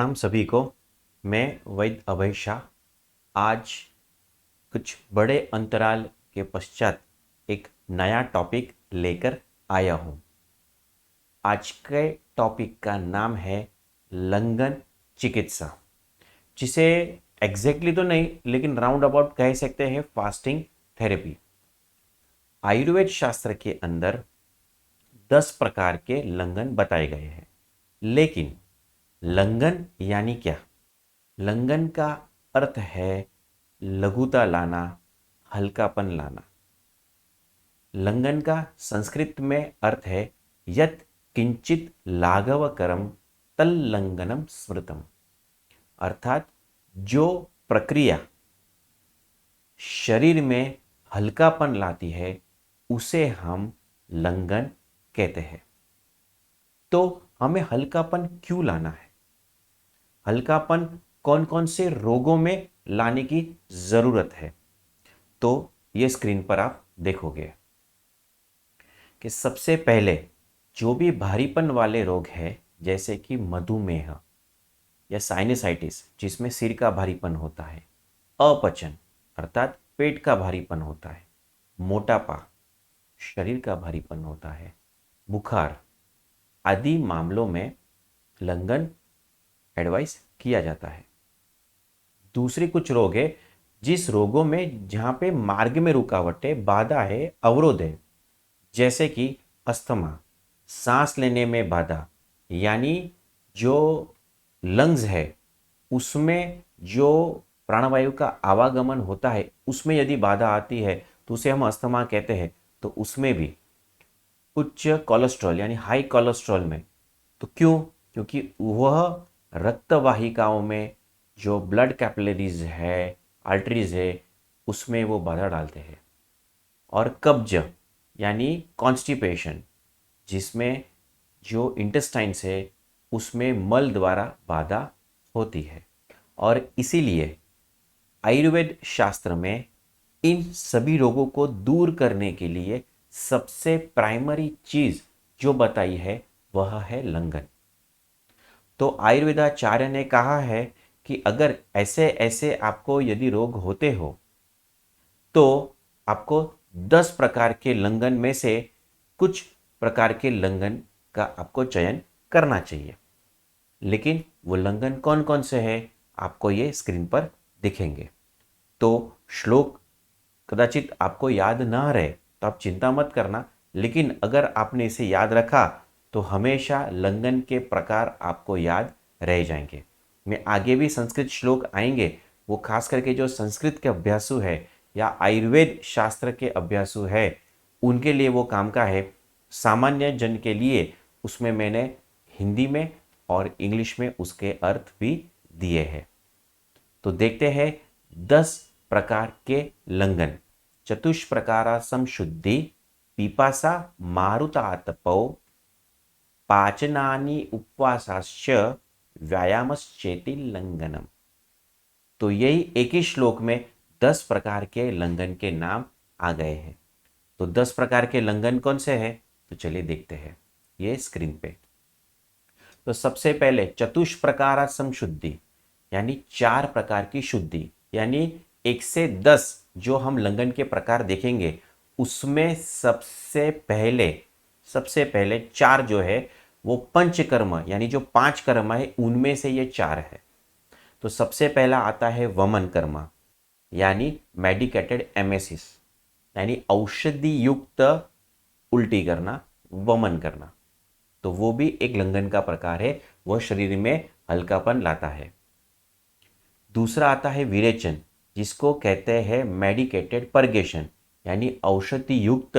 प्रणाम सभी को। मैं वैद्य अभय शाह आज कुछ बड़े अंतराल के पश्चात एक नया टॉपिक लेकर आया हूँ। आज के टॉपिक का नाम है लंगन चिकित्सा, जिसे एग्जैक्टली तो नहीं लेकिन राउंड अबाउट कह सकते हैं फास्टिंग थेरेपी। आयुर्वेद शास्त्र के अंदर 10 प्रकार के लंगन बताए गए हैं, लेकिन लंगन यानी क्या? लंगन का अर्थ है लघुता लाना, हल्कापन लाना। लंगन का संस्कृत में अर्थ है यत् किंचित लाघवकरम तल्लंगनम स्मृतम, अर्थात जो प्रक्रिया शरीर में हल्कापन लाती है उसे हम लंगन कहते हैं। तो हमें हल्कापन क्यों लाना है? हल्कापन कौन कौन से रोगों में लाने की जरूरत है? तो ये स्क्रीन पर आप देखोगे कि सबसे पहले जो भी भारीपन वाले रोग है, जैसे कि मधुमेह या साइनसाइटिस जिसमें सिर का भारीपन होता है, अपचन अर्थात पेट का भारीपन होता है, मोटापा शरीर का भारीपन होता है, बुखार आदि मामलों में लंगन एडवाइस किया जाता है। दूसरे कुछ रोग है जिस रोगों में जहाँ पे मार्ग में रुकावट है, बाधा है, अवरोध है, जैसे कि अस्थमा, सांस लेने में बाधा, यानी जो लंग्स है उसमें जो प्राणवायु का आवागमन होता है उसमें यदि बाधा आती है तो उसे हम अस्थमा कहते हैं। तो उसमें भी उच्च कोलेस्ट्रॉल यानी हाई कोलेस्ट्रॉल में, तो क्यों? क्योंकि वह रक्तवाहिकाओं में जो ब्लड कैपिलरीज है, आर्टरीज है, उसमें वो बाधा डालते हैं। और कब्ज यानी कॉन्स्टिपेशन, जिसमें जो इंटेस्टाइन्स है उसमें मल द्वारा बाधा होती है। और इसीलिए आयुर्वेद शास्त्र में इन सभी रोगों को दूर करने के लिए सबसे प्राइमरी चीज जो बताई है वह है लंगन। तो आयुर्वेदाचार्य ने कहा है कि अगर ऐसे ऐसे आपको यदि रोग होते हो तो आपको 10 प्रकार के लंगन में से कुछ प्रकार के लंगन का आपको चयन करना चाहिए। लेकिन वो लंगन कौन कौन से हैं आपको ये स्क्रीन पर दिखेंगे। तो श्लोक कदाचित आपको याद ना रहे तो आप चिंता मत करना, लेकिन अगर आपने इसे याद रखा तो हमेशा लंगन के प्रकार आपको याद रह जाएंगे। मैं आगे भी संस्कृत श्लोक आएंगे, वो खास करके जो संस्कृत के अभ्यासु है या आयुर्वेद शास्त्र के अभ्यासु है उनके लिए वो काम का है। सामान्य जन के लिए उसमें मैंने हिंदी में और इंग्लिश में उसके अर्थ भी दिए हैं। तो देखते हैं 10 प्रकार के लंगन। चतुष्प्रकारा संशुद्धि, पिपासा मारुतातपौ, पाचनानि उपवासाश्च, व्यायामश्चेति लंगनम। तो यही एक ही श्लोक में 10 प्रकार के लंगन के नाम आ गए हैं। तो 10 प्रकार के लंगन कौन से हैं? तो चलिए देखते हैं ये स्क्रीन पे। तो सबसे पहले चतुष्प्रकारा संशुद्धि यानी 4 प्रकार की शुद्धि, यानी 1 से 10 जो हम लंगन के प्रकार देखेंगे उसमें सबसे पहले 4 जो है वो पंचकर्म यानी जो 5 कर्म है उनमें से ये 4 है। तो सबसे पहला आता है वमन कर्म यानी मेडिकेटेड एमेसिस, यानी औषधि युक्त उल्टी करना, वमन करना। तो वो भी एक लंगन का प्रकार है, वह शरीर में हल्कापन लाता है। दूसरा आता है विरेचन, जिसको कहते हैं मेडिकेटेड परगेशन, यानी औषधि युक्त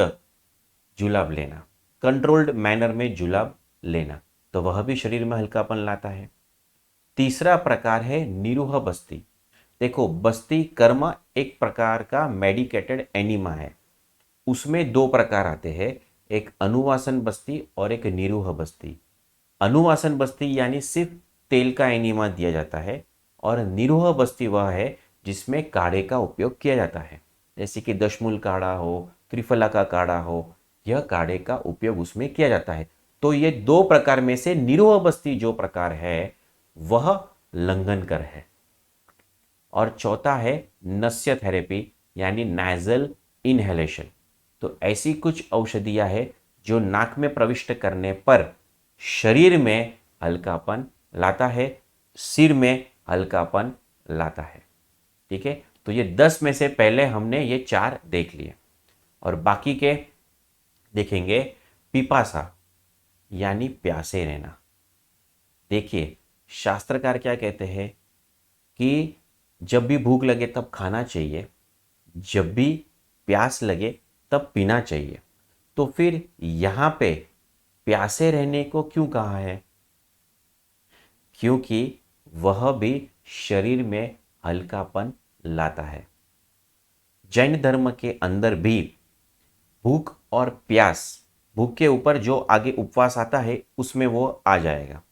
जुलाब लेना, कंट्रोल्ड मैनर में जुलाब लेना, तो वह भी शरीर में हल्कापन लाता है। तीसरा प्रकार है निरूह बस्ती। देखो, बस्ती कर्म एक प्रकार का मेडिकेटेड एनिमा है, उसमें 2 प्रकार आते हैं, एक अनुवासन बस्ती और एक निरूह बस्ती। अनुवासन बस्ती यानी सिर्फ तेल का एनिमा दिया जाता है, और निरूह बस्ती वह है जिसमें काढ़े का उपयोग किया जाता है, जैसे कि दशमूल काढ़ा हो, त्रिफला का काढ़ा हो, यह काढ़े का उपयोग उसमें किया जाता है। तो ये 2 प्रकार में से निरूह बस्ती जो प्रकार है वह लंघन कर है। और चौथा है नस्य थेरेपी यानी नाइजल इनहेलेशन। तो ऐसी कुछ औषधियां हैं जो नाक में प्रविष्ट करने पर शरीर में हल्कापन लाता है, सिर में हल्कापन लाता है। ठीक है, तो ये 10 में से पहले हमने ये 4 देख लिए और बाकी के देखेंगे। पिपासा यानी प्यासे रहना। देखिए, शास्त्रकार क्या कहते हैं कि जब भी भूख लगे तब खाना चाहिए, जब भी प्यास लगे तब पीना चाहिए। तो फिर यहाँ पे प्यासे रहने को क्यों कहा है? क्योंकि वह भी शरीर में हल्कापन लाता है। जैन धर्म के अंदर भी भूख और प्यास, भूख के ऊपर जो आगे उपवास आता है उसमें वो आ जाएगा।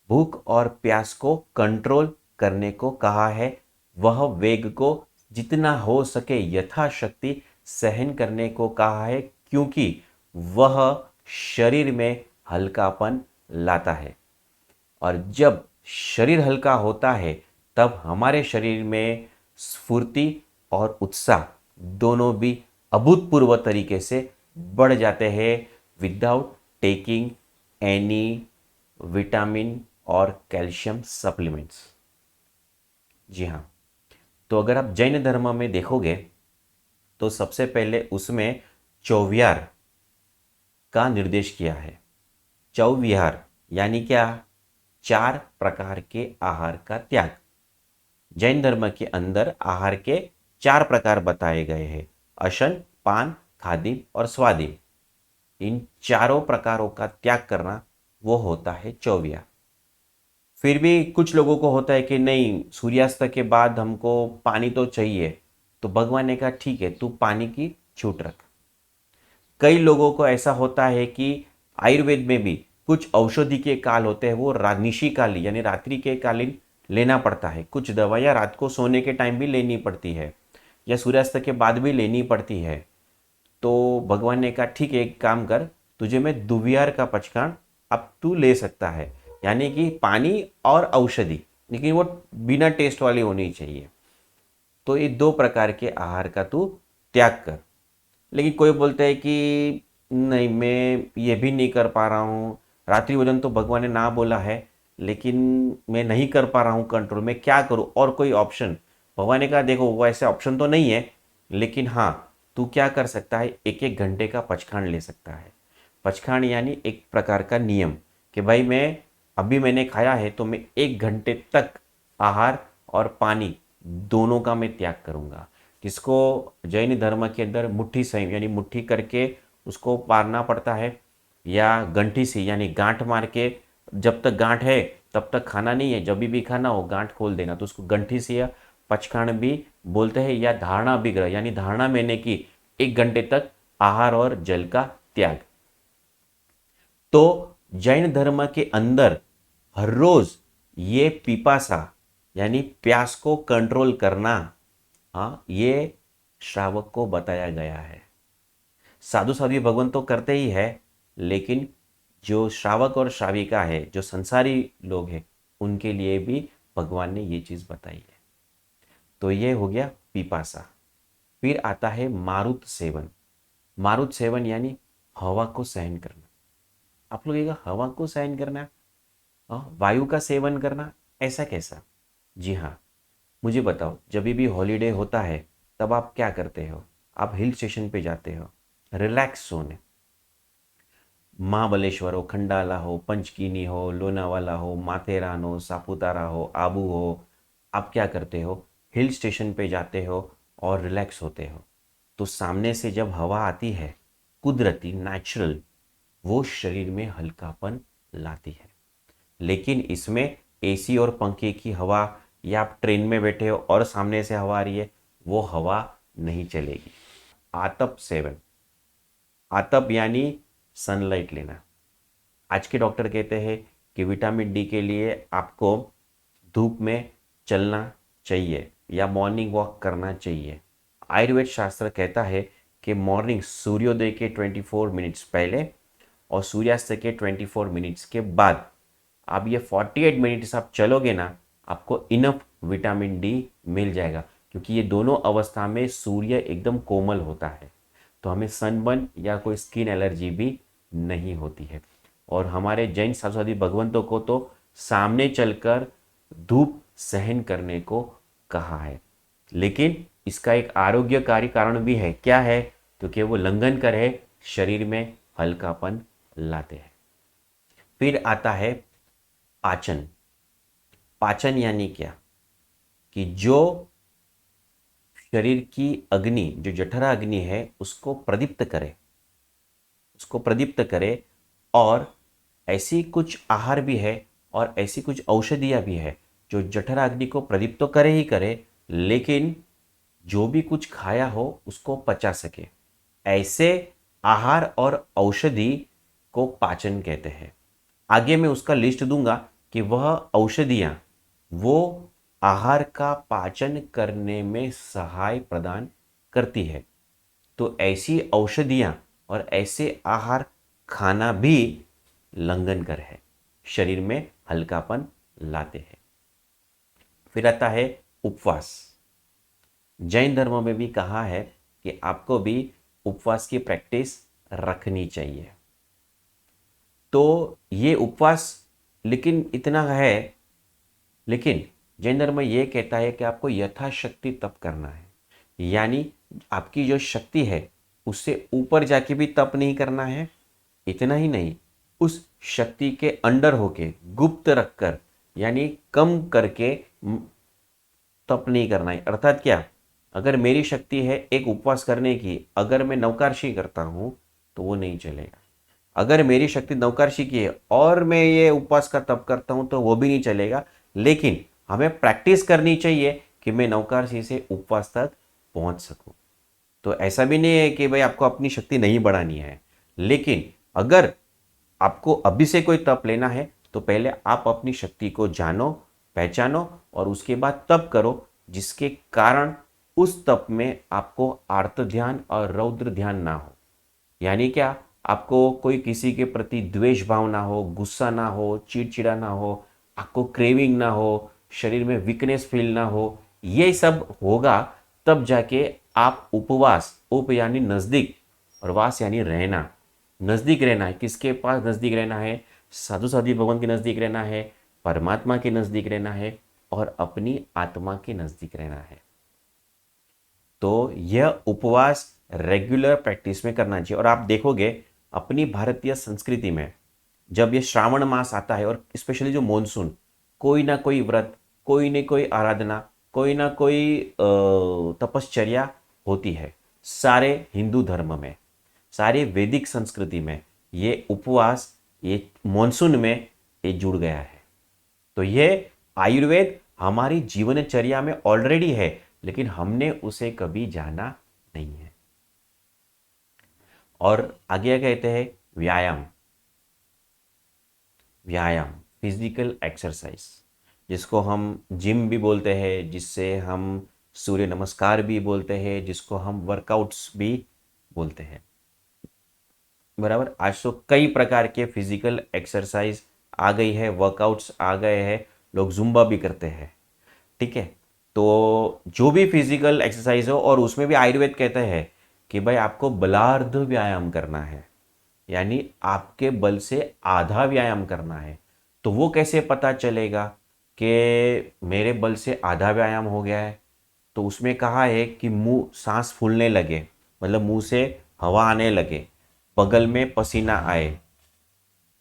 भूख और प्यास को कंट्रोल करने को कहा है। वह वेग को जितना हो सके यथाशक्ति सहन करने को कहा है, क्योंकि वह शरीर में हल्कापन लाता है। और जब शरीर हल्का होता है तब हमारे शरीर में स्फूर्ति और उत्साह दोनों भी अभूतपूर्व तरीके से बढ़ जाते हैं विदाउट टेकिंग एनी विटामिन और कैल्शियम सप्लीमेंट्स। जी हाँ, तो अगर आप जैन धर्म में देखोगे तो सबसे पहले उसमें चौविहार का निर्देश किया है। चौविहार यानी क्या? 4 प्रकार के आहार का त्याग। जैन धर्म के अंदर आहार के 4 प्रकार बताए गए हैं। अशन, पान, खादिम और स्वादिम। इन चारों प्रकारों का त्याग करना वो होता है चौविहार। फिर भी कुछ लोगों को होता है कि नहीं, सूर्यास्त के बाद हमको पानी तो चाहिए। तो भगवान ने कहा ठीक है, तू पानी की छूट रख। कई लोगों को ऐसा होता है कि आयुर्वेद में भी कुछ औषधि के काल होते हैं, वो निशिकालीन यानी रात्रि के कालीन लेना पड़ता है। कुछ दवाइयाँ रात को सोने के टाइम भी लेनी पड़ती है या सूर्यास्त के बाद भी लेनी पड़ती है। तो भगवान ने कहा ठीक है, एक काम कर, तुझे मैं दुविहार का पचखाण अब तू ले सकता है। यानी कि पानी और औषधि, लेकिन वो बिना टेस्ट वाली होनी चाहिए। तो ये 2 प्रकार के आहार का तू त्याग कर। लेकिन कोई बोलता है कि नहीं, मैं ये भी नहीं कर पा रहा हूँ। रात्रि भोजन तो भगवान ने ना बोला है, लेकिन मैं नहीं कर पा रहा हूँ कंट्रोल, मैं क्या करूँ? और कोई ऑप्शन? भगवान ने कहा देखो, वो ऐसे ऑप्शन तो नहीं है, लेकिन हाँ, तू क्या कर सकता है, 1-1 घंटे का पचखाण ले सकता है। पचखाण यानी एक प्रकार का नियम कि भाई मैंने खाया है तो मैं 1 घंटे तक आहार और पानी दोनों का मैं त्याग करूँगा। जिसको जैन धर्म के अंदर मुट्ठी संयम यानी मुट्ठी करके उसको पारना पड़ता है, या गंठी सी यानी गांठ मार के, जब तक गांठ है तब तक खाना नहीं है, जब भी खाना हो गांठ खोल देना, तो उसको गंठी सी या पचखाण भी बोलते हैं। या धारणा विग्रह यानी धारणा मैंने की, 1 घंटे तक आहार और जल का त्याग। तो जैन धर्म के अंदर हर रोज ये पिपासा यानी प्यास को कंट्रोल करना, हाँ, ये श्रावक को बताया गया है। साधु साध्वी भगवान तो करते ही है, लेकिन जो श्रावक और श्राविका है, जो संसारी लोग हैं, उनके लिए भी भगवान ने ये चीज बताई है। तो ये हो गया पिपासा। फिर आता है मारुत सेवन। मारुत सेवन यानी हवा को सहन करना। आप लोग कहेगा हवा को सहन करना, वायु का सेवन करना, ऐसा कैसा? जी हाँ, मुझे बताओ, जब भी हॉलीडे होता है तब आप क्या करते हो? आप हिल स्टेशन पे जाते हो रिलैक्स सोने। महाबलेश्वर हो, खंडाला हो, पंचकीनी हो, लोनावाला हो, माथेरान हो, सापुतारा हो, आबू हो, आप क्या करते हो? हिल स्टेशन पे जाते हो और रिलैक्स होते हो। तो सामने से जब हवा आती है, कुदरती नेचुरल, वो शरीर में हल्कापन लाती है। लेकिन इसमें एसी और पंखे की हवा, या आप ट्रेन में बैठे हो और सामने से हवा आ रही है, वो हवा नहीं चलेगी। आतप सेवन। आतप यानी सनलाइट लेना। आज के डॉक्टर कहते हैं कि विटामिन डी के लिए आपको धूप में चलना चाहिए या मॉर्निंग वॉक करना चाहिए। आयुर्वेद शास्त्र कहता है कि मॉर्निंग सूर्योदय के 24 मिनट्स पहले और सूर्यास्त के 24 मिनट्स के बाद आप ये 48 मिनट्स आप चलोगे ना, आपको इनफ विटामिन डी मिल जाएगा, क्योंकि ये दोनों अवस्था में सूर्य एकदम कोमल होता है, तो हमें सनबर्न या कोई स्किन एलर्जी भी नहीं होती है। और हमारे जैन शास्त्रवादी भगवंतों को तो सामने चलकर धूप सहन करने को कहा है, लेकिन इसका एक आरोग्यकारी कारण भी है। क्या है? क्योंकि वो लंघन करे शरीर में हल्कापन लाते हैं। फिर आता है पाचन। पाचन यानी क्या कि जो शरीर की अग्नि, जो जठरा अग्नि है, उसको प्रदीप्त करे, उसको प्रदीप्त करे। और ऐसी कुछ आहार भी है और ऐसी कुछ औषधियाँ भी है जो जठरा अग्नि को प्रदीप्त तो करे ही करे, लेकिन जो भी कुछ खाया हो उसको पचा सके। ऐसे आहार और औषधि को पाचन कहते हैं। आगे मैं उसका लिस्ट दूंगा कि वह औषधियाँ वो आहार का पाचन करने में सहाय प्रदान करती है। तो ऐसी औषधियाँ और ऐसे आहार खाना भी लंघन कर है, शरीर में हल्कापन लाते हैं। फिर आता है उपवास। जैन धर्म में भी कहा है कि आपको भी उपवास की प्रैक्टिस रखनी चाहिए। तो ये उपवास लेकिन इतना है, लेकिन जैन धर्म ये कहता है कि आपको यथाशक्ति तप करना है, यानी आपकी जो शक्ति है उससे ऊपर जाके भी तप नहीं करना है। इतना ही नहीं, उस शक्ति के अंडर होके गुप्त रखकर, यानी कम करके तप नहीं करना है। अर्थात क्या? अगर मेरी शक्ति है एक उपवास करने की, अगर मैं नवकारशी करता हूँ तो वो नहीं चलेगा। अगर मेरी शक्ति नवकारशी की है और मैं ये उपवास का तप करता हूँ तो वो भी नहीं चलेगा। लेकिन हमें प्रैक्टिस करनी चाहिए कि मैं नवकारशी से उपवास तक पहुँच सकूँ। तो ऐसा भी नहीं है कि भाई आपको अपनी शक्ति नहीं बढ़ानी है, लेकिन अगर आपको अभी से कोई तप लेना है तो पहले आप अपनी शक्ति को जानो, पहचानो और उसके बाद तप करो, जिसके कारण उस तप में आपको आर्त ध्यान और रौद्र ध्यान ना हो। यानी क्या? आपको कोई किसी के प्रति द्वेष भाव ना हो, गुस्सा ना हो, चिड़चिड़ा ना हो, आपको क्रेविंग ना हो, शरीर में वीकनेस फील ना हो। ये सब होगा तब जाके आप उपवास, उप यानी नज़दीक और वास यानी रहना, नज़दीक रहना है। किसके पास नज़दीक रहना है? साधु साधी भगवान के नज़दीक रहना है, परमात्मा के नज़दीक रहना है और अपनी आत्मा के नज़दीक रहना है। तो यह उपवास रेगुलर प्रैक्टिस में करना चाहिए। और आप देखोगे अपनी भारतीय संस्कृति में जब ये श्रावण मास आता है और स्पेशली जो मॉनसून, कोई ना कोई व्रत, कोई ना कोई आराधना, कोई ना कोई तपश्चर्या होती है। सारे हिंदू धर्म में, सारे वैदिक संस्कृति में ये उपवास ये मॉनसून में ये जुड़ गया है। तो ये आयुर्वेद हमारी जीवनचर्या में ऑलरेडी है, लेकिन हमने उसे कभी जाना नहीं है। और आगे कहते हैं व्यायाम। व्यायाम, फिजिकल एक्सरसाइज, जिसको हम जिम भी बोलते हैं, जिससे हम सूर्य नमस्कार भी बोलते हैं, जिसको हम वर्कआउट्स भी बोलते हैं। बराबर। आज तो कई प्रकार के फिजिकल एक्सरसाइज आ गई है, वर्कआउट्स आ गए हैं, लोग जुम्बा भी करते हैं। ठीक है। तो जो भी फिजिकल एक्सरसाइज हो, और उसमें भी आयुर्वेद कहते हैं कि भाई आपको बलार्ध व्यायाम करना है, यानी आपके बल से आधा व्यायाम करना है। तो वो कैसे पता चलेगा कि मेरे बल से आधा व्यायाम हो गया है? तो उसमें कहा है कि मुंह सांस फूलने लगे, मतलब मुंह से हवा आने लगे, बगल में पसीना आए,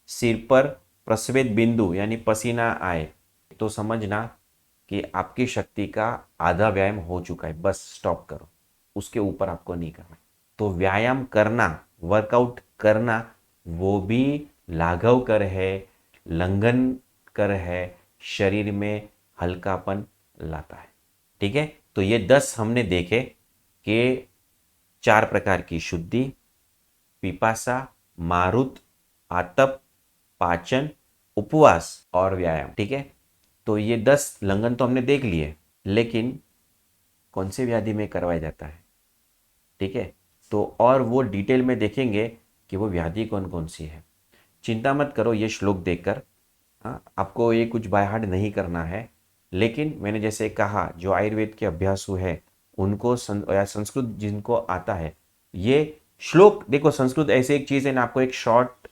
सिर पर प्रस्वेद बिंदु यानी पसीना आए, तो समझना कि आपकी शक्ति का आधा व्यायाम हो चुका है। बस स्टॉप करो, उसके ऊपर आपको नहीं करना। तो व्यायाम करना, वर्कआउट करना, वो भी लाघव कर है, लंघन कर है, शरीर में हल्कापन लाता है। ठीक है। तो ये 10 हमने देखे कि 4 प्रकार की शुद्धि, पिपासा, मारुत, आतप, पाचन, उपवास और व्यायाम। ठीक है। तो ये 10 लंघन तो हमने देख लिए, लेकिन कौन से व्याधि में करवाया जाता है? ठीक है। तो और वो डिटेल में देखेंगे कि वो व्याधि कौन कौन सी है। चिंता मत करो ये श्लोक देखकर, हाँ, आपको ये कुछ बाय हार्ट नहीं करना है। लेकिन मैंने जैसे कहा जो आयुर्वेद के अभ्यासु है उनको या संस्कृत जिनको आता है, ये श्लोक देखो, संस्कृत ऐसे एक चीज़ है ना, आपको एक शॉर्ट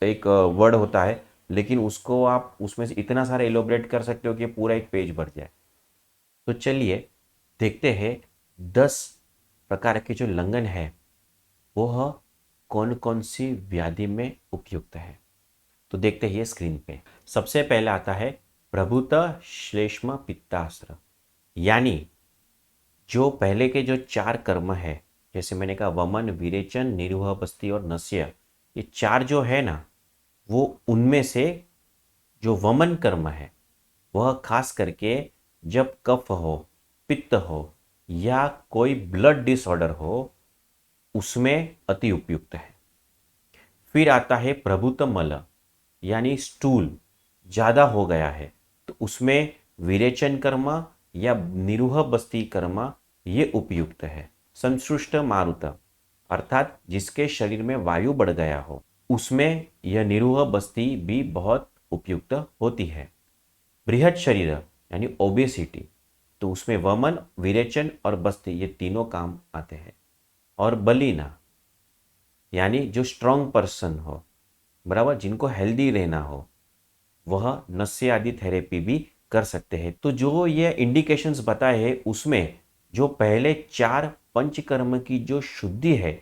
एक वर्ड होता है, लेकिन उसको आप उसमें से इतना सारा एलोबरेट कर सकते हो कि पूरा एक पेज भर जाए। तो चलिए देखते हैं 10 प्रकार के जो लंघन है वह कौन कौन सी व्याधि में उपयुक्त है। तो देखते हैं स्क्रीन पे। सबसे पहले आता है प्रभुत श्लेष्म पित्तास्त्र, यानी जो पहले के जो 4 कर्म है, जैसे मैंने कहा वमन, विरेचन, निरूह, बस्ती और नस्य, ये 4 जो है ना, वो उनमें से जो वमन कर्म है वह खास करके जब कफ हो, पित्त हो या कोई ब्लड डिसऑर्डर हो उसमें अति उपयुक्त है। फिर आता है प्रभुत मल, यानी स्टूल ज़्यादा हो गया है तो उसमें विरेचन कर्म या निरूह बस्ती कर्म ये उपयुक्त है। संसृष्ट मारुत, अर्थात जिसके शरीर में वायु बढ़ गया हो उसमें यह निरूह बस्ती भी बहुत उपयुक्त होती है। बृहद शरीर यानी ओबेसिटी, तो उसमें वमन, विरेचन और बस्ती ये तीनों काम आते हैं। और बलीना यानी जो स्ट्रांग पर्सन हो, बराबर, जिनको हेल्दी रहना हो, वह नस्य आदि थेरेपी भी कर सकते हैं। तो जो ये इंडिकेशंस बताए हैं उसमें जो पहले 4 पंचकर्म की जो शुद्धि है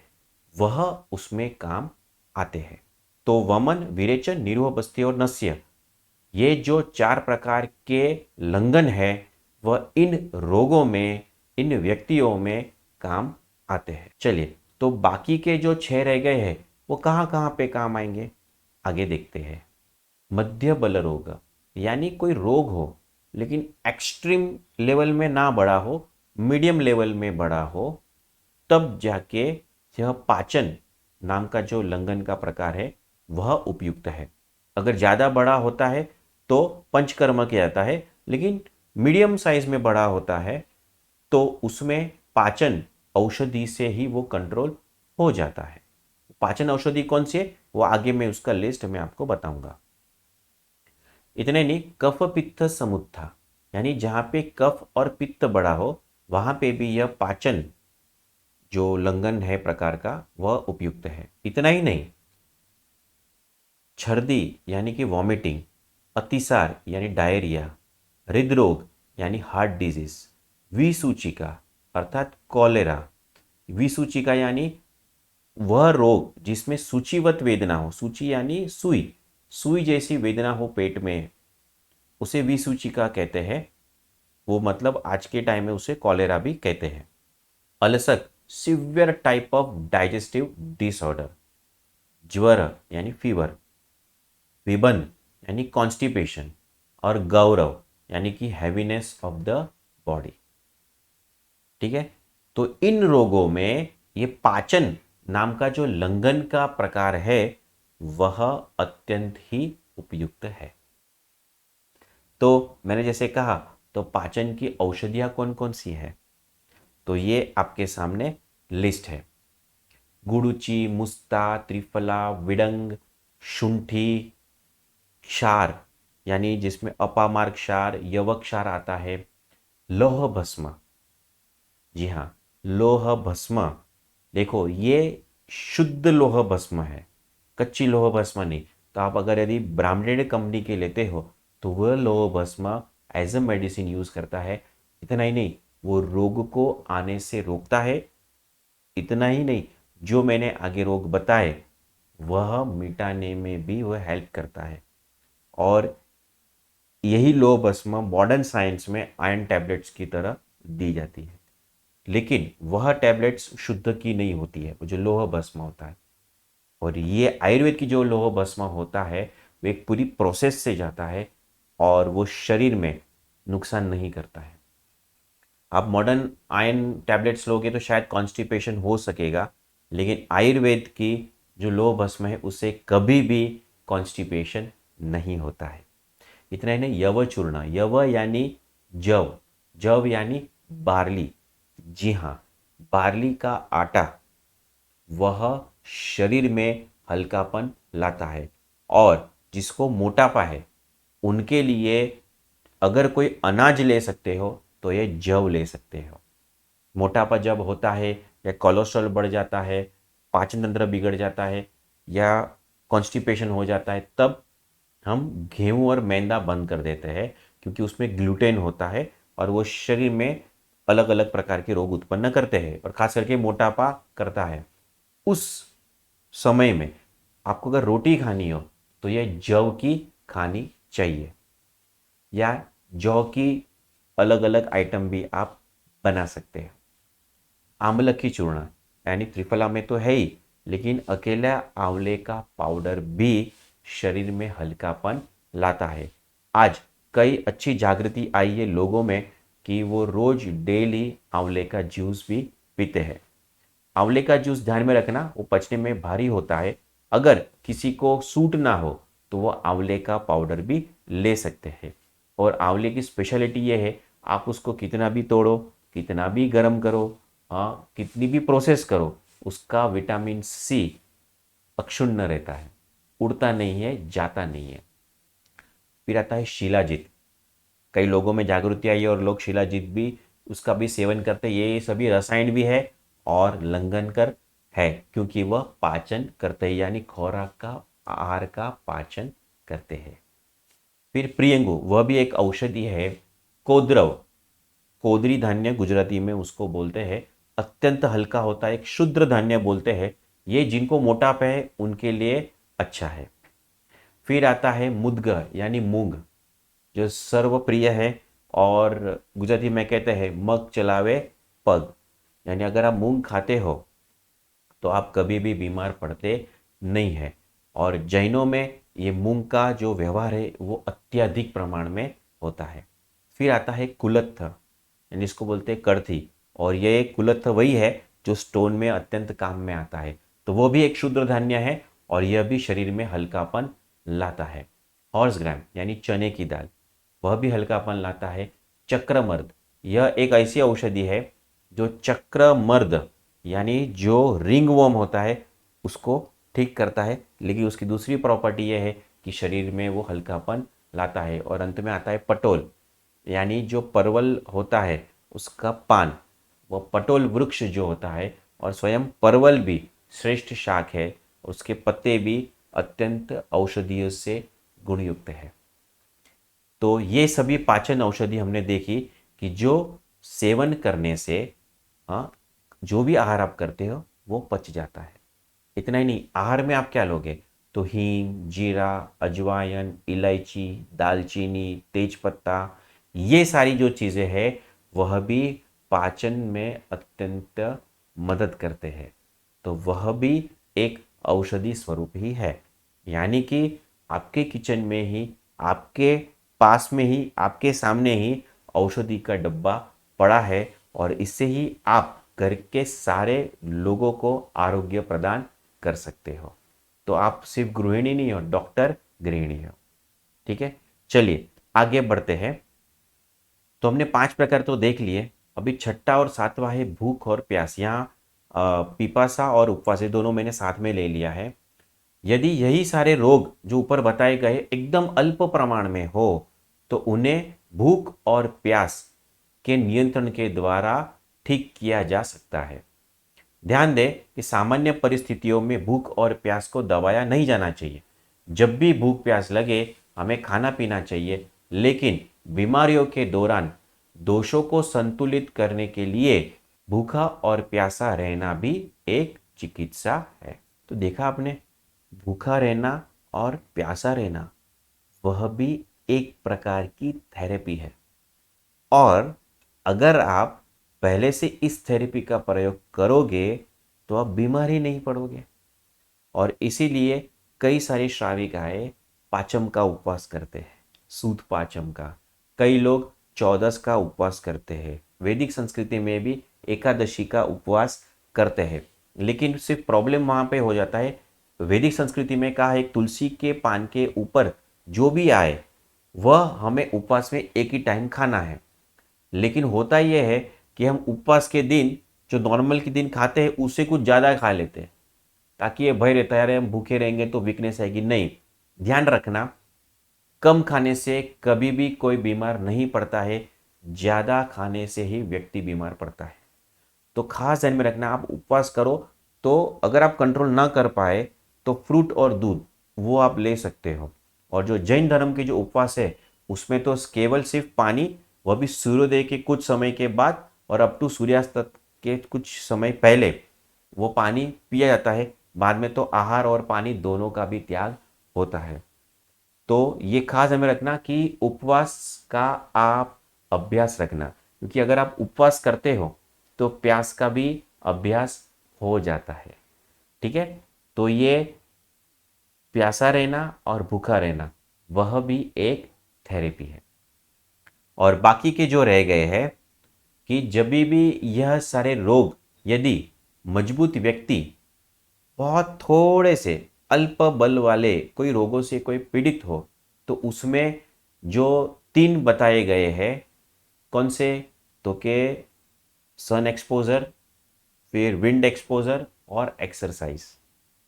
वह उसमें काम आते हैं। तो वमन, विरेचन, निरूह बस्ती और नस्य, ये जो 4 प्रकार के लंघन है वह इन रोगों में, इन व्यक्तियों में काम आते हैं। चलिए, तो बाकी के जो 6 रह गए हैं वो कहाँ कहाँ पे काम आएंगे, आगे देखते हैं। मध्य बल रोग, यानी कोई रोग हो लेकिन एक्सट्रीम लेवल में ना बढ़ा हो, मीडियम लेवल में बढ़ा हो, तब जाके यह पाचन नाम का जो लंघन का प्रकार है वह उपयुक्त है। अगर ज़्यादा बड़ा होता है तो पंचकर्म किया जाता है, लेकिन मीडियम साइज में बड़ा होता है तो उसमें पाचन औषधि से ही वो कंट्रोल हो जाता है। पाचन औषधि कौन सी है वो आगे मैं उसका लिस्ट मैं आपको बताऊंगा। इतने नहीं, कफ पित्त समुत्था, यानी जहाँ पे कफ और पित्त बड़ा हो वहाँ पे भी यह पाचन जो लंघन है प्रकार का वह उपयुक्त है। इतना ही नहीं, छर्दी यानी कि वॉमिटिंग, अतिसार यानी डायरिया, हृदरोग यानी हार्ट डिजीज, विसूचिका अर्थात कॉलेरा, विसूचिका यानी वह रोग जिसमें सूचीवत वेदना हो, सूची यानी सुई, सुई जैसी वेदना हो पेट में, उसे विसूचिका कहते हैं। वो मतलब आज के टाइम में उसे कॉलेरा भी कहते हैं। अलसक, severe type of digestive disorder, ज्वर यानी फीवर, विबन यानी कॉन्स्टिपेशन और गौरव यानी कि हैवीनेस ऑफ द बॉडी। ठीक है, तो इन रोगों में ये पाचन नाम का जो लंघन का प्रकार है वह अत्यंत ही उपयुक्त है। तो मैंने जैसे कहा, तो पाचन की औषधियां कौन कौन सी है, तो ये आपके सामने लिस्ट है। गुडुचि, मुस्ता, त्रिफला, विडंग, शुंठी, क्षार यानी जिसमें अपामार क्षार, यवक क्षार आता है, लौह भस्म, जी हाँ, लोह भस्म, देखो ये शुद्ध लोह भस्म है, कच्ची लोह भस्म नहीं। तो आप अगर यदि ब्रांडेड कंपनी के लेते हो तो वह लोह भस्म एज अ मेडिसिन यूज करता है। इतना ही नहीं, वो रोग को आने से रोकता है। इतना ही नहीं, जो मैंने आगे रोग बताए वह मिटाने में भी वह हेल्प करता है। और यही लोह भस्म मॉडर्न साइंस में आयरन टैबलेट्स की तरह दी जाती है, लेकिन वह टैबलेट्स शुद्ध की नहीं होती है, वो जो लोह भस्म होता है। और ये आयुर्वेद की जो लोह भस्म होता है वो एक पूरी प्रोसेस से जाता है और वो शरीर में नुकसान नहीं करता है। आप मॉडर्न आयरन टैबलेट्स लोगे तो शायद कॉन्स्टिपेशन हो सकेगा, लेकिन आयुर्वेद की जो लोह भस्म है उससे कभी भी कॉन्स्टिपेशन नहीं होता है। इतना ही नहीं, यव चूर्ण, यव यानी जव, जव यानी बार्ली, जी हाँ, बार्ली का आटा वह शरीर में हल्कापन लाता है। और जिसको मोटापा है उनके लिए अगर कोई अनाज ले सकते हो तो ये जव ले सकते हो। मोटापा जब होता है या कोलेस्ट्रॉल बढ़ जाता है, पाचन तंत्र बिगड़ जाता है या कॉन्स्टिपेशन हो जाता है, तब हम गेहूं और मैदा बंद कर देते हैं, क्योंकि उसमें ग्लूटेन होता है और वो शरीर में अलग अलग प्रकार के रोग उत्पन्न करते हैं और खास करके मोटापा करता है। उस समय में आपको अगर रोटी खानी हो तो ये जव की खानी चाहिए, या जौ की अलग अलग आइटम भी आप बना सकते हैं। आंवला की चूर्ण यानी त्रिफला में तो है ही, लेकिन अकेला आंवले का पाउडर भी शरीर में हल्कापन लाता है। आज कई अच्छी जागृति आई है लोगों में कि वो रोज डेली आंवले का जूस भी पीते हैं। आंवले का जूस ध्यान में रखना, वो पचने में भारी होता है। अगर किसी को सूट ना हो तो वो आंवले का पाउडर भी ले सकते हैं। और आंवले की स्पेशलिटी ये है, आप उसको कितना भी तोड़ो, कितना भी गर्म करो, हाँ कितनी भी प्रोसेस करो, उसका विटामिन सी अक्षुण्ण रहता है, उड़ता नहीं है, जाता नहीं है। फिर आता है शिलाजीत। कई लोगों में जागृति आई है और लोग शिलाजीत भी उसका भी सेवन करते हैं। ये सभी रसायन भी है और लंघनकर है, क्योंकि वह पाचन करते हैं, यानी खुराक का, आहार का पाचन करते हैं। फिर प्रियंगु, वह भी एक औषधि है। कोद्रव, कोदरी धान्य गुजराती में उसको बोलते हैं, अत्यंत हल्का होता है, एक शुद्ध धान्य बोलते हैं। ये जिनको मोटापा है उनके लिए अच्छा है। फिर आता है मुदग यानी मूंग, जो सर्वप्रिय है और गुजराती में कहते हैं मग चलावे पग, यानी अगर आप मूंग खाते हो तो आप कभी भी बीमार पड़ते नहीं है। और जैनों में ये मूंग का जो व्यवहार है वो अत्यधिक प्रमाण में होता है। फिर आता है कुलत्थ, यानी इसको बोलते हैं कड़थी, और ये कुलत्थ वही है जो स्टोन में अत्यंत काम में आता है। तो वो भी एक शुद्ध धान्य है और यह भी शरीर में हल्कापन लाता है। हॉर्स ग्राम यानी चने की दाल, वह भी हल्कापन लाता है। चक्रमर्द, यह एक ऐसी औषधि है जो चक्रमर्द यानी जो रिंग वर्म होता है उसको ठीक करता है, लेकिन उसकी दूसरी प्रॉपर्टी यह है कि शरीर में वो हल्कापन लाता है। और अंत में आता है पटोल, यानी जो परवल होता है उसका पान, वह पटोल वृक्ष जो होता है, और स्वयं परवल भी श्रेष्ठ शाक है, उसके पत्ते भी अत्यंत औषधियों से गुणयुक्त है। तो ये सभी पाचन औषधि हमने देखी कि जो सेवन करने से, हाँ, जो भी आहार आप करते हो वो पच जाता है। इतना ही नहीं, आहार में आप क्या लोगे, तो हींग, जीरा, अजवाइन, इलायची, दालचीनी, तेजपत्ता, ये सारी जो चीज़ें हैं वह भी पाचन में अत्यंत मदद करते हैं। तो वह भी एक औषधि स्वरूप ही है। यानी कि आपके किचन में ही, आपके पास में ही, आपके सामने ही औषधि का डब्बा पड़ा है, और इससे ही आप घर के सारे लोगों को आरोग्य प्रदान कर सकते हो। तो आप सिर्फ गृहिणी नहीं हो, डॉक्टर गृहिणी हो। ठीक है, चलिए आगे बढ़ते हैं। तो हमने 5 प्रकार तो देख लिए, अभी छठा और सातवां है भूख और प्यास। यहाँ पिपासा और उपवास, ये दोनों मैंने साथ में ले लिया है। यदि यही सारे रोग जो ऊपर बताए गए एकदम अल्प प्रमाण में हो तो उन्हें भूख और प्यास के नियंत्रण के द्वारा ठीक किया जा सकता है। ध्यान दें कि सामान्य परिस्थितियों में भूख और प्यास को दबाया नहीं जाना चाहिए। जब भी भूख प्यास लगे हमें खाना पीना चाहिए, लेकिन बीमारियों के दौरान दोषों को संतुलित करने के लिए भूखा और प्यासा रहना भी एक चिकित्सा है। तो देखा आपने, भूखा रहना और प्यासा रहना वह भी एक प्रकार की थेरेपी है। और अगर आप पहले से इस थेरेपी का प्रयोग करोगे तो आप बीमार ही नहीं पड़ोगे। और इसीलिए कई सारी श्राविकाएं पाचम का उपवास करते हैं, सूत पाचम का। कई लोग चौदस का उपवास करते हैं। वैदिक संस्कृति में भी एकादशी का उपवास करते हैं। लेकिन सिर्फ प्रॉब्लम वहाँ पे हो जाता है, वैदिक संस्कृति में कहा है तुलसी के पान के ऊपर जो भी आए वह हमें उपवास में एक ही टाइम खाना है। लेकिन होता यह है कि हम उपवास के दिन जो नॉर्मल के दिन खाते हैं उससे कुछ ज़्यादा खा लेते हैं, ताकि ये भय रहता है यार हम भूखे रहेंगे तो वीकनेस आएगी। नहीं, ध्यान रखना, कम खाने से कभी भी कोई बीमार नहीं पड़ता है, ज़्यादा खाने से ही व्यक्ति बीमार पड़ता है। तो खास ध्यान में रखना, आप उपवास करो तो अगर आप कंट्रोल ना कर पाए तो फ्रूट और दूध वो आप ले सकते हो। और जो जैन धर्म के जो उपवास है उसमें तो केवल सिर्फ पानी, वह भी सूर्योदय के कुछ समय के बाद और अप टू सूर्यास्त तक के कुछ समय पहले वो पानी पिया जाता है। बाद में तो आहार और पानी दोनों का भी त्याग होता है। तो ये खास हमें रखना कि उपवास का आप अभ्यास रखना, क्योंकि अगर आप उपवास करते हो तो प्यास का भी अभ्यास हो जाता है। ठीक है, तो ये प्यासा रहना और भूखा रहना वह भी एक थेरेपी है। और बाकी के जो रह गए हैं कि जब भी यह सारे रोग, यदि मजबूत व्यक्ति बहुत थोड़े से अल्प बल वाले कोई रोगों से कोई पीड़ित हो तो उसमें जो 3 बताए गए हैं, कौन से, तो के सन एक्सपोजर, फिर विंड एक्सपोजर और एक्सरसाइज,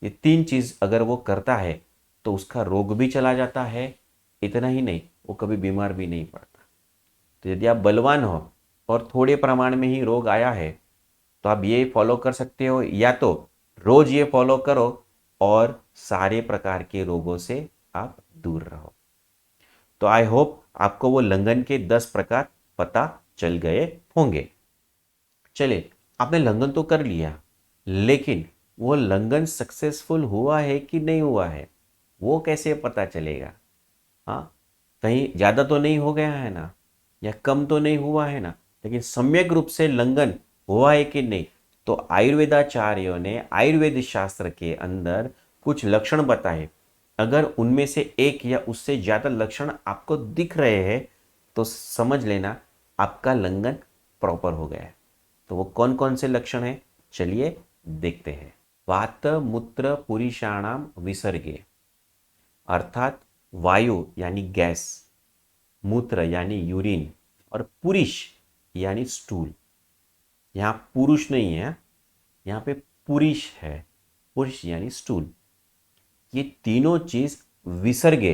ये 3 चीज़ अगर वो करता है तो उसका रोग भी चला जाता है। इतना ही नहीं, वो कभी बीमार भी नहीं पड़ता। तो यदि आप बलवान हो और थोड़े प्रमाण में ही रोग आया है तो आप ये फॉलो कर सकते हो, या तो रोज ये फॉलो करो और सारे प्रकार के रोगों से आप दूर रहो। तो आई होप आपको वो लंघन के 10 प्रकार पता चल गए होंगे। चलिए, आपने लंघन तो कर लिया, लेकिन वो लंघन सक्सेसफुल हुआ है कि नहीं हुआ है वो कैसे पता चलेगा? हाँ, कहीं ज़्यादा तो नहीं हो गया है ना, या कम तो नहीं हुआ है ना, लेकिन सम्यक रूप से लंघन हुआ है कि नहीं। तो आयुर्वेदाचार्यों ने आयुर्वेद शास्त्र के अंदर कुछ लक्षण बताए। अगर उनमें से एक या उससे ज़्यादा लक्षण आपको दिख रहे हैं तो समझ लेना आपका लंघन प्रॉपर हो गया है। तो वो कौन कौन से लक्षण हैं, चलिए देखते हैं। वात मूत्र पुरीषाणाम विसर्गे, अर्थात वायु यानी गैस, मूत्र यानी यूरिन और पुरुष यानी स्टूल। यहाँ पुरुष नहीं है, यहाँ पे पुरुष है, पुरुष यानी स्टूल। ये तीनों चीज विसर्गे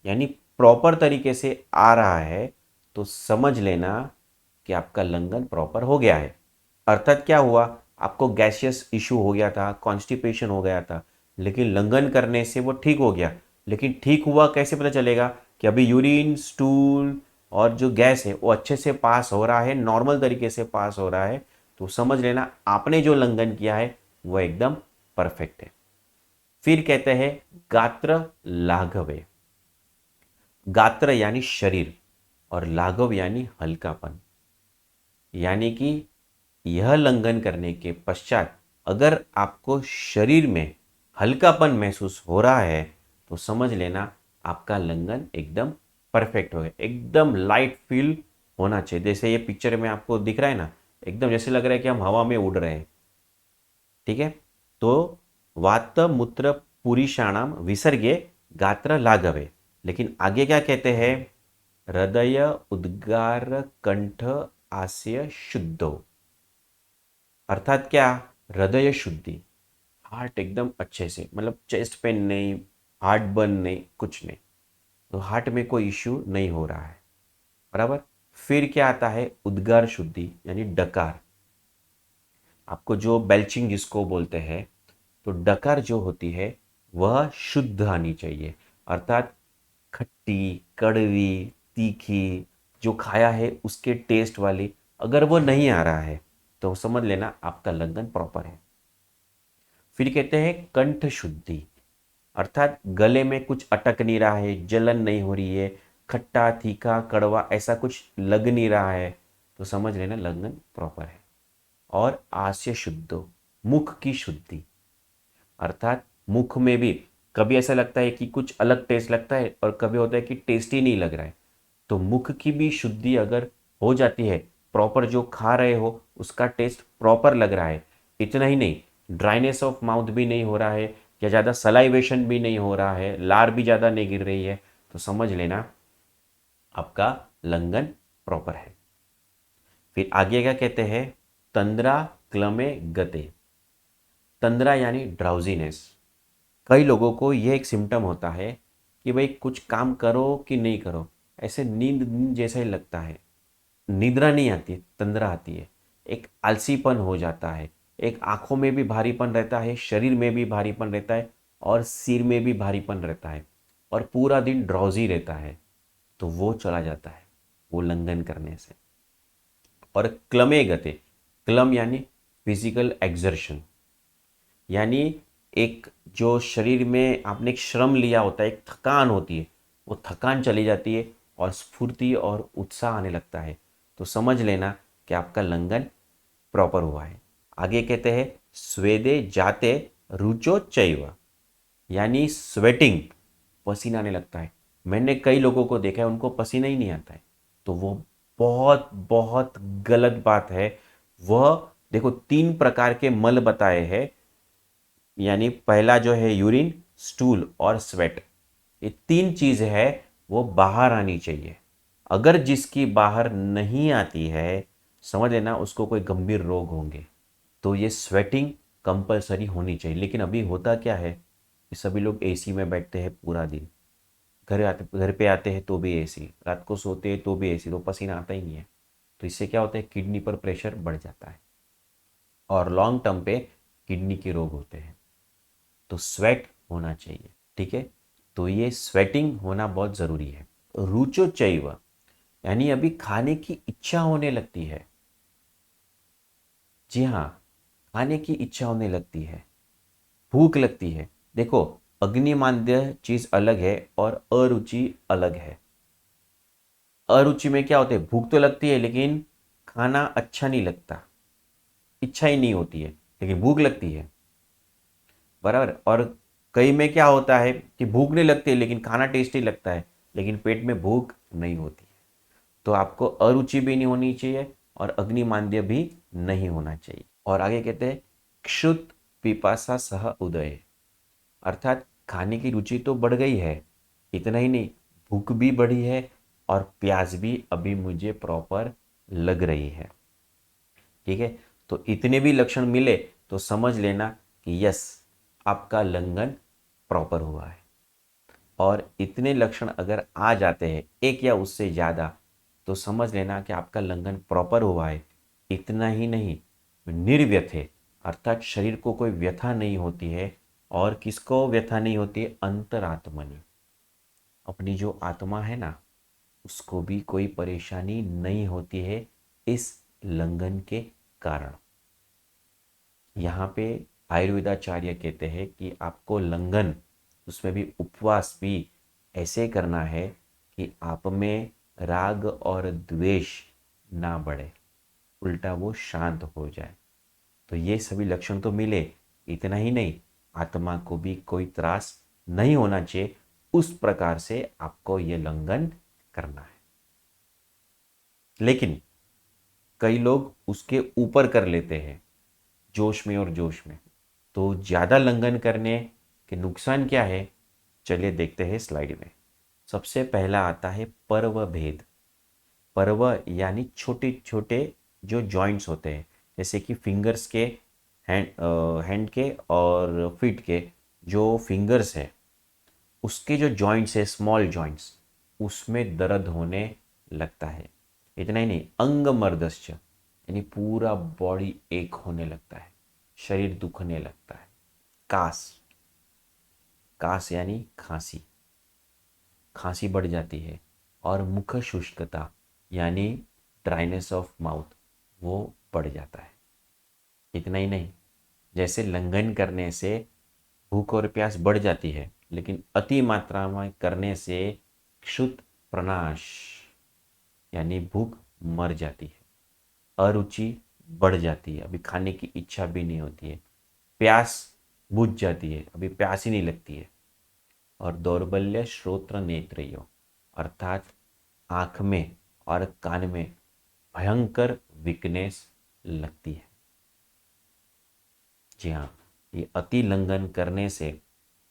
यानी प्रॉपर तरीके से आ रहा है तो समझ लेना कि आपका लंघन प्रॉपर हो गया है। अर्थात क्या हुआ, आपको गैसियस इशू हो गया था, कॉन्स्टिपेशन हो गया था, लेकिन लंघन करने से वो ठीक हो गया। लेकिन ठीक हुआ कैसे पता चलेगा कि अभी यूरिन, स्टूल और जो गैस है वो अच्छे से पास हो रहा है, नॉर्मल तरीके से पास हो रहा है, तो समझ लेना आपने जो लंघन किया है वो एकदम परफेक्ट है। फिर कहते हैं गात्र लाघवे। गात्र यानी शरीर और लाघव यानी हल्कापन, यानी कि यह लंघन करने के पश्चात अगर आपको शरीर में हल्कापन महसूस हो रहा है तो समझ लेना आपका लंघन एकदम परफेक्ट हो गया। एकदम लाइट फील होना चाहिए, जैसे ये पिक्चर में आपको दिख रहा है ना, एकदम जैसे लग रहा है कि हम हवा में उड़ रहे हैं। ठीक है, तो वात मूत्र पुरीषाणाम विसर्गे गात्र लाघवे। लेकिन आगे क्या कहते हैं, हृदय उद्गार कंठ आस्य शुद्धो, अर्थात क्या, हृदय शुद्धि, हार्ट एकदम अच्छे से, मतलब चेस्ट पेन नहीं, हार्ट बर्न नहीं, कुछ नहीं, तो हार्ट में कोई इश्यू नहीं हो रहा है। बराबर। फिर क्या आता है, उद्गार शुद्धि यानी डकार, आपको जो बेल्चिंग जिसको बोलते हैं, तो डकार जो होती है वह शुद्ध आनी चाहिए। अर्थात खट्टी, कड़वी, तीखी जो खाया है उसके टेस्ट वाली अगर वो नहीं आ रहा है तो समझ लेना आपका लंघन प्रॉपर है। फिर कहते हैं कंठ शुद्धि, अर्थात गले में कुछ अटक नहीं रहा है, जलन नहीं हो रही है, खट्टा तीखा कड़वा ऐसा कुछ लग नहीं रहा है, तो समझ लेना लंघन प्रॉपर है। और आस्य शुद्धो, मुख की शुद्धि, अर्थात मुख में भी कभी ऐसा लगता है कि कुछ अलग टेस्ट लगता है और कभी होता है कि टेस्ट ही नहीं लग रहा है, तो मुख की भी शुद्धि अगर हो जाती है, प्रॉपर जो खा रहे हो उसका टेस्ट प्रॉपर लग रहा है, इतना ही नहीं, ड्राइनेस ऑफ माउथ भी नहीं हो रहा है या ज़्यादा सलाइवेशन भी नहीं हो रहा है, लार भी ज़्यादा नहीं गिर रही है, तो समझ लेना आपका लंघन प्रॉपर है। फिर आगे क्या कहते हैं, तंद्रा क्लमे गते। तंद्रा यानी ड्राउजीनेस, कई लोगों को यह एक सिम्टम होता है कि भाई कुछ काम करो कि नहीं करो, ऐसे नींद नींद जैसा ही लगता है। निद्रा नहीं आती, तंद्रा आती है, एक आलसीपन हो जाता है, एक आंखों में भी भारीपन रहता है, शरीर में भी भारीपन रहता है और सिर में भी भारीपन रहता है और पूरा दिन ड्राउजी रहता है। तो वो चला जाता है वो लंघन करने से। और क्लमे गते, क्लम यानी फिजिकल एक्सर्शन, यानी एक जो शरीर में आपने एक श्रम लिया होता है, एक थकान होती है, वो थकान चली जाती है और स्फूर्ति और उत्साह आने लगता है। तो समझ लेना कि आपका लंघन प्रॉपर हुआ है। आगे कहते हैं स्वेदे जाते रुचो चैव, यानी स्वेटिंग, पसीना आने लगता है। मैंने कई लोगों को देखा है उनको पसीना ही नहीं आता है, तो वो बहुत बहुत गलत बात है। वह देखो 3 प्रकार के मल बताए हैं, यानी पहला जो है यूरिन, स्टूल और स्वेट, ये 3 चीज है वो बाहर आनी चाहिए। अगर जिसकी बाहर नहीं आती है, समझ लेना उसको कोई गंभीर रोग होंगे। तो ये स्वेटिंग कंपलसरी होनी चाहिए। लेकिन अभी होता क्या है कि सभी लोग एसी में बैठते हैं पूरा दिन, घर पे आते हैं तो भी एसी, रात को सोते हैं तो भी एसी, तो पसीना आता ही नहीं है। तो इससे क्या होता है, किडनी पर प्रेशर बढ़ जाता है और लॉन्ग टर्म पे किडनी के रोग होते हैं। तो स्वेट होना चाहिए, ठीक है। तो ये स्वेटिंग होना बहुत ज़रूरी है। रुचो चैव, यानी अभी खाने की इच्छा होने लगती है। जी हाँ, खाने की इच्छा होने लगती है, भूख लगती है। देखो, अग्निमांद्य चीज़ अलग है और अरुचि अलग है। अरुचि में क्या होता है, भूख तो लगती है लेकिन खाना अच्छा नहीं लगता, इच्छा ही नहीं होती है, लेकिन भूख लगती है, बराबर। और कई में क्या होता है कि भूख नहीं लगती लेकिन खाना टेस्टी लगता है, लेकिन पेट में भूख नहीं होती है। तो आपको अरुचि भी नहीं होनी चाहिए और अग्निमांद्य भी नहीं होना चाहिए। और आगे कहते हैं क्षुत पिपासा सह उदय, अर्थात खाने की रुचि तो बढ़ गई है, इतना ही नहीं, भूख भी बढ़ी है और प्यास भी अभी मुझे प्रॉपर लग रही है, ठीक है। तो इतने भी लक्षण मिले तो समझ लेना कि यस, आपका लंघन प्रॉपर हुआ है। और इतने लक्षण अगर आ जाते हैं, एक या उससे ज़्यादा, तो समझ लेना कि आपका लंघन प्रॉपर हुआ है। इतना ही नहीं, निर्व्यथे, अर्थात शरीर को कोई व्यथा नहीं होती है। और किसको व्यथा नहीं होती है, अंतरात्मनि, अपनी जो आत्मा है ना, उसको भी कोई परेशानी नहीं होती है इस लंघन के कारण। यहाँ पे आयुर्वेदाचार्य कहते हैं कि आपको लंघन, उसमें भी उपवास भी ऐसे करना है कि आप में राग और द्वेष ना बढ़े, उल्टा वो शांत हो जाए। तो ये सभी लक्षण तो मिले, इतना ही नहीं, आत्मा को भी कोई त्रास नहीं होना चाहिए, उस प्रकार से आपको ये लंघन करना है। लेकिन कई लोग उसके ऊपर कर लेते हैं, जोश में और जोश में। तो ज़्यादा लंघन करने के नुकसान क्या है, चलिए देखते हैं स्लाइड में। सबसे पहला आता है पर्व भेद। पर्व यानी छोटे छोटे जो जॉइंट्स होते हैं, जैसे कि फिंगर्स के, हैंड के और फीट के जो फिंगर्स है, उसके जो जॉइंट्स है, स्मॉल जॉइंट्स, उसमें दर्द होने लगता है। इतना ही नहीं, अंग मर्दश्च, यानी पूरा बॉडी एक होने लगता है, शरीर दुखने लगता है। कास, कास यानी खांसी, खांसी बढ़ जाती है। और मुख शुष्कता यानी ड्राइनेस ऑफ माउथ, वो बढ़ जाता है। इतना ही नहीं, जैसे लंघन करने से भूख और प्यास बढ़ जाती है, लेकिन अति मात्रा में करने से क्षुत प्रनाश, यानी भूख मर जाती है, अरुचि बढ़ जाती है, अभी खाने की इच्छा भी नहीं होती है, प्यास बुझ जाती है, अभी प्यास ही नहीं लगती है। और दौर्बल्य श्रोत्र नेत्रयो, अर्थात आँख में और कान में भयंकर वीकनेस लगती है। जी हाँ, ये अति लंघन करने से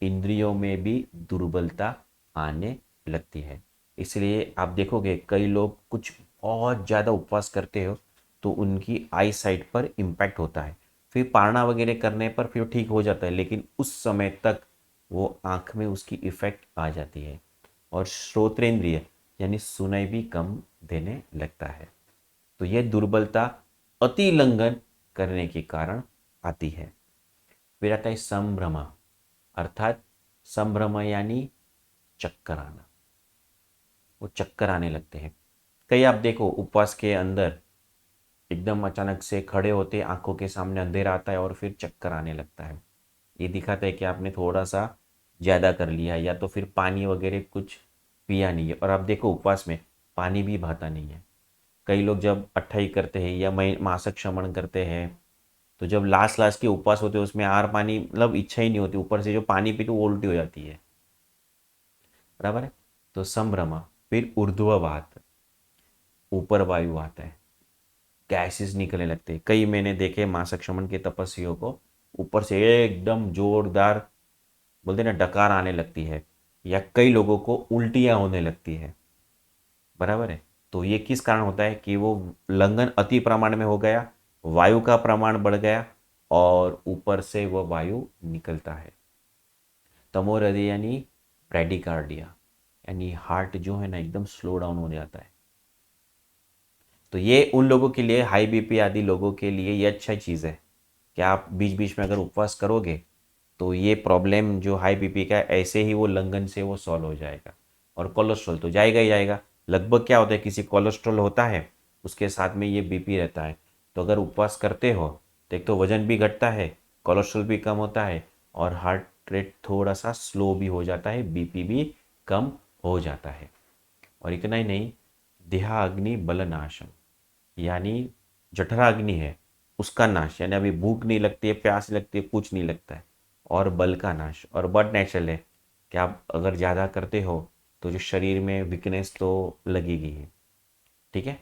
इंद्रियों में भी दुर्बलता आने लगती है। इसलिए आप देखोगे कई लोग कुछ बहुत ज़्यादा उपवास करते हो तो उनकी आई साइट पर इम्पैक्ट होता है, फिर पारणा वगैरह करने पर फिर ठीक हो जाता है, लेकिन उस समय तक वो आँख में उसकी इफ़ेक्ट आ जाती है। और श्रोत्रेंद्रिय यानी सुनाई भी कम देने लगता है। तो यह दुर्बलता अति लंघन करने के कारण आती है। फिर आता है संभ्रम, अर्थात संभ्रम यानी चक्कर आना, वो चक्कर आने लगते हैं। कई आप देखो उपवास के अंदर एकदम अचानक से खड़े होते, आंखों के सामने अंधेरा आता है और फिर चक्कर आने लगता है। ये दिखाता है कि आपने थोड़ा सा ज़्यादा कर लिया या तो फिर पानी वगैरह कुछ पिया नहीं है। और आप देखो उपवास में पानी भी बहाता नहीं है। कई लोग जब अट्ठाई करते हैं या मासिक श्रमण करते हैं, तो जब लास्ट लास्ट के उपवास होते हैं उसमें आर पानी मतलब इच्छा ही नहीं होती, ऊपर से जो पानी पीते वो उल्टी हो जाती है। बराबर है। तो संभ्रमा, फिर ऊर्ध्ववात, ऊपर वायु आता है, गैसेस निकलने लगते हैं। कई मैंने देखे मासिक श्रमण के तपस्वियों को ऊपर से एकदम जोरदार बोलते हैं ना डकार आने लगती है, या कई लोगों को उल्टियाँ होने लगती है। बराबर है। तो ये किस कारण होता है कि वो लंघन अति प्रमाण में हो गया, वायु का प्रमाण बढ़ गया और ऊपर से वह वायु निकलता है। तमोहृदय यानी ब्रैडिकार्डिया, यानी हार्ट जो है ना एकदम स्लो डाउन हो जाता है। तो ये उन लोगों के लिए, हाई बीपी आदि लोगों के लिए ये अच्छा चीज़ है कि आप बीच बीच में अगर उपवास करोगे तो ये प्रॉब्लम जो हाई बीपी का है ऐसे ही वो लंघन से वो सॉल्व हो जाएगा। और कोलेस्ट्रॉल तो जाएगा ही जाएगा। लगभग क्या होता है, किसी कोलेस्ट्रॉल होता है उसके साथ में ये बीपी रहता है। तो अगर उपवास करते हो तो एक तो वजन भी घटता है, कोलेस्ट्रॉल भी कम होता है और हार्ट रेट थोड़ा सा स्लो भी हो जाता है, बीपी भी कम हो जाता है। और इतना ही नहीं, देहाग्नि बलनाशम, यानी जठराग्नि है उसका नाश, यानी अभी भूख नहीं लगती है, प्यास नहीं लगती है, कुछ नहीं लगता है। और बल का नाश, और बट नेचुरल है कि आप अगर ज़्यादा करते हो तो जो शरीर में वीकनेस तो लगेगी ही। ठीक है।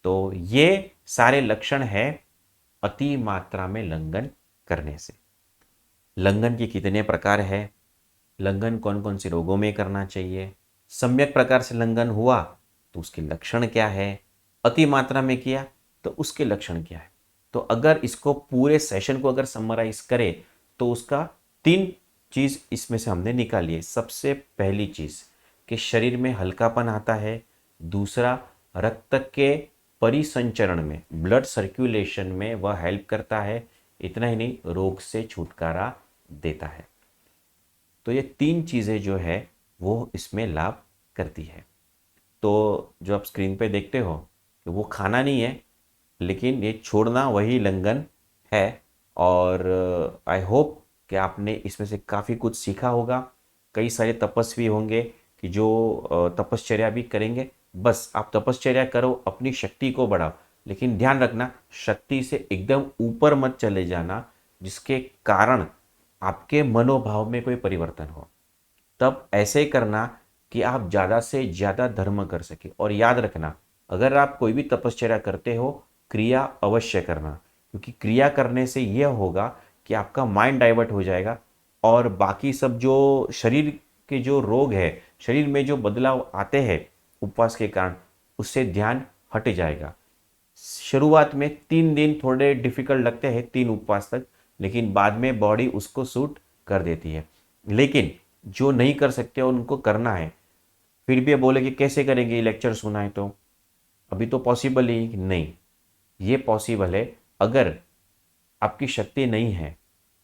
तो ये सारे लक्षण है अति मात्रा में लंघन करने से। लंघन के कितने प्रकार है, लंघन कौन कौन से रोगों में करना चाहिए, सम्यक प्रकार से लंघन हुआ तो उसके लक्षण क्या है, अति मात्रा में किया तो उसके लक्षण क्या है। तो अगर इसको पूरे सेशन को अगर समराइज करें तो उसका 3 चीज़ इसमें से हमने निकाली है। सबसे पहली चीज़ कि शरीर में हल्कापन आता है, दूसरा रक्त के परिसंचरण में, ब्लड सर्कुलेशन में वह हेल्प करता है, इतना ही नहीं रोग से छुटकारा देता है। तो ये 3 चीज़ें जो है वो इसमें लाभ करती है। तो जो आप स्क्रीन पे देखते हो कि वो खाना नहीं है, लेकिन ये छोड़ना वही लंघन है। और आई होप कि आपने इसमें से काफ़ी कुछ सीखा होगा। कई सारे तपस्वी होंगे कि जो तपश्चर्या भी करेंगे। बस आप तपश्चर्या करो, अपनी शक्ति को बढ़ाओ, लेकिन ध्यान रखना शक्ति से एकदम ऊपर मत चले जाना जिसके कारण आपके मनोभाव में कोई परिवर्तन हो। तब ऐसे करना कि आप ज़्यादा से ज़्यादा धर्म कर सके। और याद रखना, अगर आप कोई भी तपश्चर्या करते हो, क्रिया अवश्य करना, क्योंकि क्रिया करने से यह होगा कि आपका माइंड डाइवर्ट हो जाएगा और बाकी सब जो शरीर के जो रोग है, शरीर में जो बदलाव आते हैं उपवास के कारण, उससे ध्यान हट जाएगा। शुरुआत में 3 दिन थोड़े डिफिकल्ट लगते हैं, 3 उपवास तक, लेकिन बाद में बॉडी उसको सूट कर देती है। लेकिन जो नहीं कर सकते उनको करना है। फिर भी बोले कि कैसे करेंगे, लेक्चर सुना है तो अभी तो पॉसिबल ही नहीं। ये पॉसिबल है, अगर आपकी शक्ति नहीं है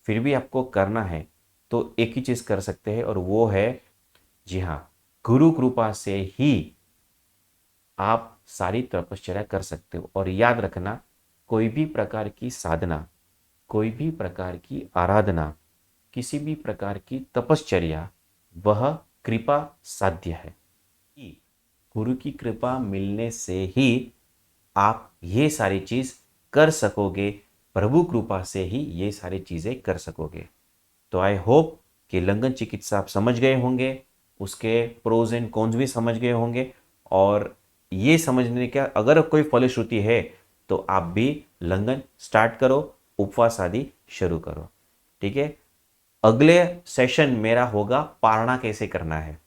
फिर भी आपको करना है तो एक ही चीज़ कर सकते हैं और वो है, जी हाँ, गुरु कृपा से ही आप सारी तपश्चर्या कर सकते हो। और याद रखना, कोई भी प्रकार की साधना, कोई भी प्रकार की आराधना, किसी भी प्रकार की तपश्चर्या, वह कृपा साध्य है। गुरु की कृपा मिलने से ही आप ये सारी चीज़ कर सकोगे, प्रभु कृपा से ही ये सारी चीज़ें कर सकोगे। तो आई होप कि लंघन चिकित्सा आप समझ गए होंगे, उसके प्रोज एंड कॉन्स भी समझ गए होंगे। और ये समझने का अगर कोई फलश्रुति है तो आप भी लंघन स्टार्ट करो, उपवास आदि शुरू करो। ठीक है। अगले सेशन मेरा होगा पारणा कैसे करना है।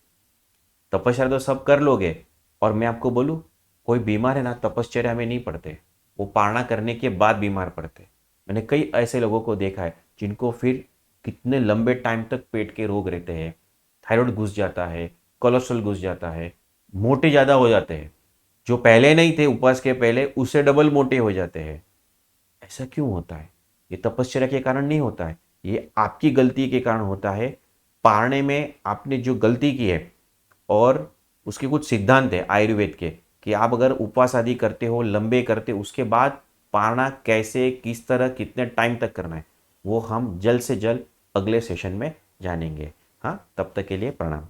तपश्चर्या तो सब कर लोगे, और मैं आपको बोलूँ, कोई बीमार है ना तपश्चर्या में नहीं पड़ते, वो पारणा करने के बाद बीमार पड़ते। मैंने कई ऐसे लोगों को देखा है जिनको फिर कितने लंबे टाइम तक पेट के रोग रहते हैं, थायराइड घुस जाता है, कोलेस्ट्रॉल घुस जाता है, मोटे ज़्यादा हो जाते हैं, जो पहले नहीं थे उपवास के पहले उससे डबल मोटे हो जाते हैं। ऐसा क्यों होता है? ये तपश्चर्या के कारण नहीं होता है, ये आपकी गलती के कारण होता है। पारने में आपने जो गलती की है, और उसके कुछ सिद्धांत है आयुर्वेद के, कि आप अगर उपवास आदि करते हो, लंबे करते हो, उसके बाद पारना कैसे, किस तरह, कितने टाइम तक करना है, वो हम जल्द से जल्द अगले सेशन में जानेंगे। हाँ, तब तक के लिए प्रणाम।